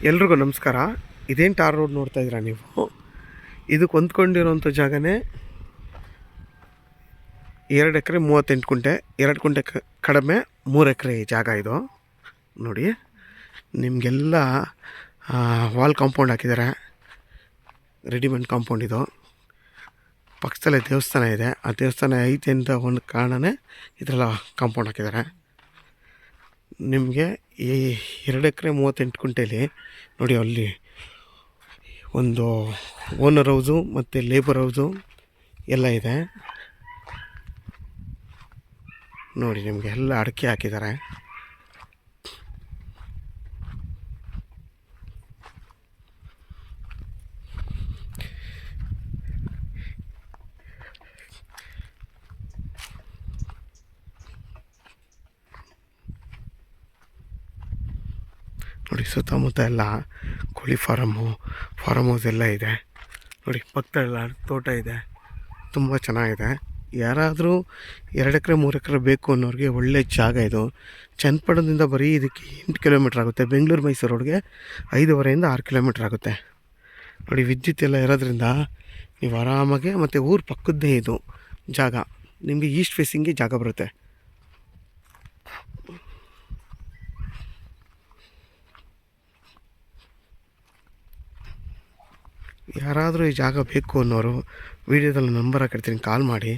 ಎಲ್ರಿಗೂ ನಮಸ್ಕಾರ. ಇದೇನು ಟಾರ್ ರೋಡ್ ನೋಡ್ತಾ ಇದ್ದೀರಾ ನೀವು? ಇದಕ್ಕೆ ಹೊಂದ್ಕೊಂಡಿರೋಂಥ ಜಾಗನೇ 2 ಎಕರೆ 38 ಗುಂಟೆ. 2 ಗುಂಟೆ ಕಡಿಮೆ 3 ಎಕರೆ ಜಾಗ ಇದು. ನೋಡಿ, ನಿಮಗೆಲ್ಲ ವಾಲ್ ಕಾಂಪೌಂಡ್ ಹಾಕಿದ್ದಾರೆ, ರೆಡಿಮೇಡ್ ಕಾಂಪೌಂಡ್ ಇದು. ಪಕ್ಕದಲ್ಲೇ ದೇವಸ್ಥಾನ ಇದೆ. ಆ ದೇವಸ್ಥಾನ ಐತೆ ಅಂತ ಒಂದು ಕಾರಣನೇ ಇದರೆಲ್ಲ ಕಾಂಪೌಂಡ್ ಹಾಕಿದ್ದಾರೆ. ನಿಮಗೆ ಈ 2 ಎಕರೆ 38 ಗುಂಟೆಯಲ್ಲಿ ನೋಡಿ, ಅಲ್ಲಿ ಒಂದು ಓನರ್ ಹೌಸು ಮತ್ತು ಲೇಬರ್ ಹೌಸು ಎಲ್ಲ ಇದೆ. ನೋಡಿ, ನಿಮಗೆ ಎಲ್ಲ ಅಡಿಕೆ ಹಾಕಿದ್ದಾರೆ. ನೋಡಿ, ಸುತ್ತಮುತ್ತ ಎಲ್ಲ ಕೋಳಿ ಫಾರಮ್ ಹೌಸ್ ಎಲ್ಲ ಇದೆ. ನೋಡಿ, ಪಕ್ಕದಲ್ಲ ತೋಟ ಇದೆ, ತುಂಬ ಚೆನ್ನಾಗಿದೆ. ಯಾರಾದರೂ 2 ಎಕರೆ 3 ಎಕರೆ ಬೇಕು ಅನ್ನೋರಿಗೆ ಒಳ್ಳೆ ಜಾಗ ಇದು. ಚನ್ನಪಟ್ಟಣದಿಂದ ಬರೀ ಇದಕ್ಕೆ 8 ಕಿಲೋಮೀಟ್ರ್ ಆಗುತ್ತೆ. ಬೆಂಗಳೂರು ಮೈಸೂರು ರೋಡ್ಗೆ 5.5ರಿಂದ 6 ಕಿಲೋಮೀಟ್ರ್ ಆಗುತ್ತೆ. ನೋಡಿ, ವಿದ್ಯುತ್ ಎಲ್ಲ ಇರೋದ್ರಿಂದ ನೀವು ಆರಾಮಾಗೆ, ಮತ್ತು ಊರು ಪಕ್ಕದ್ದೇ ಇದು ಜಾಗ. ನಿಮಗೆ ಈಸ್ಟ್ ಫೇಸಿಂಗ್ಗೆ ಜಾಗ ಬರುತ್ತೆ. ಯಾರಾದರೂ ಈ ಜಾಗ ಬೇಕು ಅನ್ನೋರು ವೀಡಿಯೋದಲ್ಲಿ ನಂಬರ್ ಹಾಕಿರ್ತೀನಿ, ಕಾಲ್ ಮಾಡಿ.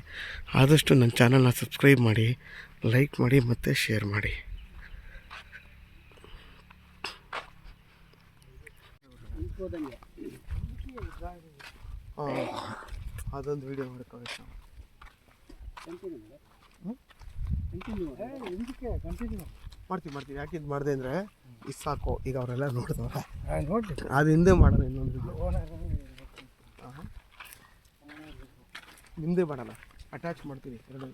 ಆದಷ್ಟು ನನ್ನ ಚಾನಲ್ನ ಸಬ್ಸ್ಕ್ರೈಬ್ ಮಾಡಿ, ಲೈಕ್ ಮಾಡಿ ಮತ್ತು ಶೇರ್ ಮಾಡಿ. ಅದೊಂದು ವೀಡಿಯೋ ಮಾಡ್ಕೋಬೇಕು. ಮಾಡ್ತೀವಿ. ಯಾಕೆ ಇದು ಮಾಡಿದೆ ಅಂದರೆ ಇದು ಸಾಕು. ಈಗ ಅವರೆಲ್ಲ ನೋಡಿದವ್ರೆ, ಅದು ಹಿಂದೆ ಮಾಡೋಣ. ಇನ್ನೊಂದು ನಿಮ್ಮದೇ ಮಾಡೋಣ, ಅಟ್ಯಾಚ್ ಮಾಡ್ತೀವಿ ಎರಡು.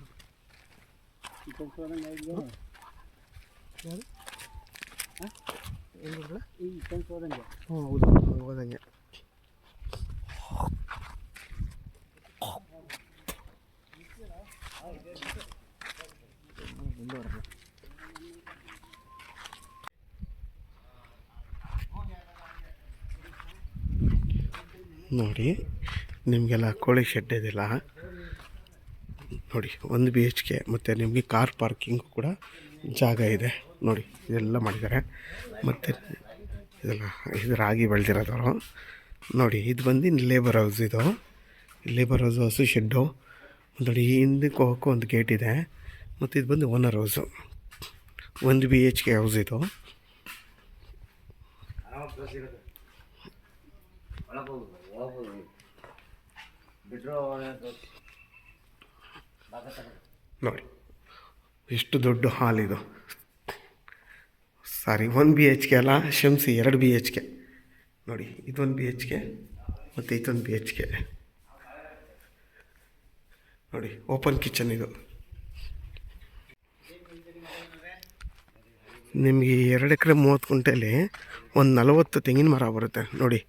ಹ್ಞೂ, ಹೌದು, ಹೋದಂಗೆ. ನೋಡಿ, ನಿಮಗೆಲ್ಲ ಕೋಳಿ ಶೆಡ್ ಇದೆಲ್ಲ ನೋಡಿ. 1 BHK ಮತ್ತು ನಿಮಗೆ ಕಾರ್ ಪಾರ್ಕಿಂಗು ಕೂಡ ಜಾಗ ಇದೆ. ನೋಡಿ, ಇದೆಲ್ಲ ಮಾಡಿದ್ದಾರೆ. ಮತ್ತು ಇದು ರಾಗಿ ಬೆಳೆದಿರೋದವರು. ನೋಡಿ, ಇದು ಬಂದು ಲೇಬರ್ ಹೌಸ್. ಇದು ಲೇಬರ್ ಹಸು ಶೆಡ್ಡು. ನೋಡಿ, ಹಿಂದಕ್ಕೆ ಹೋಗೋಕ್ಕೂ ಒಂದು ಗೇಟ್ ಇದೆ. ಮತ್ತು ಇದು ಬಂದು ಓನರ್ ಹೌಸು. 1 BHK ಹೌಸ್ ಇದು. ನೋಡಿ, ಎಷ್ಟು ದೊಡ್ಡ ಹಾಲ್ ಇದು. ಸಾರಿ, 1 BHK ಅಲ್ಲ, ಕ್ಷಮಿಸಿ, 2 BHK. ನೋಡಿ, ಇದೊಂದು BHK ಮತ್ತು ಇದೊಂದು BHK. ನೋಡಿ, ಓಪನ್ ಕಿಚನ್ ಇದು. ನಿಮಗೆ 2 ಎಕರೆ 30 ಗುಂಟೆಯಲ್ಲಿ ಒಂದು 40 ತೆಂಗಿನ ಮರ ಬರುತ್ತೆ. ನೋಡಿ,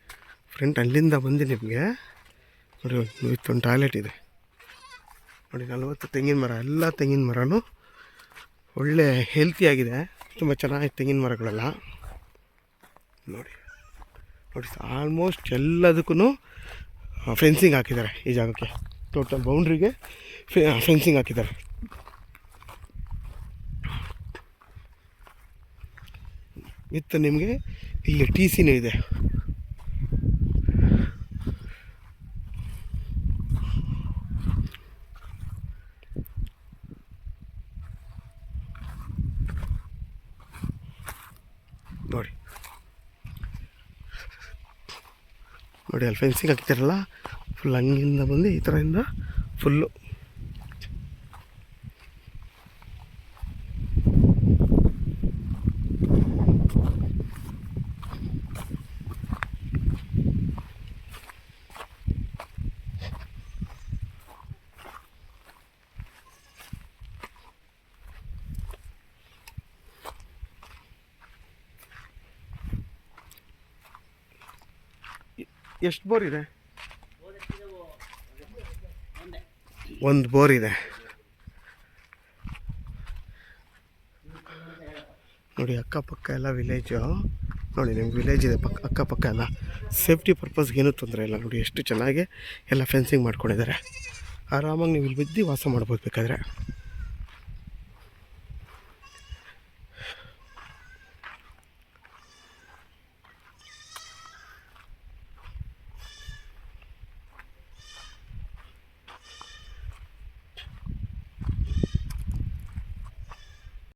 ಫ್ರಂಟ್ ಅಲ್ಲಿಂದ ಬಂದು ನಿಮಗೆ ನೋಡಿ, ಒಂದು ಟಾಯ್ಲೆಟ್ ಇದೆ. ನೋಡಿ, 40 ತೆಂಗಿನ ಮರ. ಎಲ್ಲ ತೆಂಗಿನ ಮರನೂ ಒಳ್ಳೆ ಹೆಲ್ತಿಯಾಗಿದೆ, ತುಂಬ ಚೆನ್ನಾಗಿ ತೆಂಗಿನ ಮರಗಳೆಲ್ಲ. ನೋಡಿ, ಆಲ್ಮೋಸ್ಟ್ ಎಲ್ಲದಕ್ಕೂ ಫೆನ್ಸಿಂಗ್ ಹಾಕಿದ್ದಾರೆ. ಈ ಜಾಗಕ್ಕೆ ಟೋಟಲ್ ಬೌಂಡ್ರಿಗೆ ಫೆನ್ಸಿಂಗ್ ಹಾಕಿದ್ದಾರೆ. ವಿತ್ ನಿಮಗೆ ಇಲ್ಲಿ TCನೂ ಇದೆ. ನೋಡಿ, ಅಲ್ಲಿ ಫೆನ್ಸಿಂಗ್ ಹಾಕಿದ್ದಾರಲ್ಲ, ಫುಲ್ ಹಂಗಿಂದ ಬಂದು ಈ ಥರದಿಂದ ಫುಲ್ಲು. ಎಷ್ಟು ಬೋರ್ ಇದೆ? ಒಂದು ಬೋರ್ ಇದೆ. ನೋಡಿ ಅಕ್ಕಪಕ್ಕ ಎಲ್ಲ ವಿಲೇಜು. ನೋಡಿ ನಿಮ್ಗೆ ವಿಲೇಜ್ ಇದೆ ಅಕ್ಕಪಕ್ಕ ಎಲ್ಲ. ಸೇಫ್ಟಿ ಪರ್ಪಸ್ಗೆ ಏನೂ ತೊಂದರೆ ಇಲ್ಲ. ನೋಡಿ ಎಷ್ಟು ಚೆನ್ನಾಗಿ ಎಲ್ಲ ಫೆನ್ಸಿಂಗ್ ಮಾಡ್ಕೊಂಡಿದ್ದಾರೆ. ಆರಾಮಾಗಿ ನೀವು ಇಲ್ಲಿ ಬಿದ್ದು ವಾಸ ಮಾಡ್ಬೋದು ಬೇಕಾದರೆ.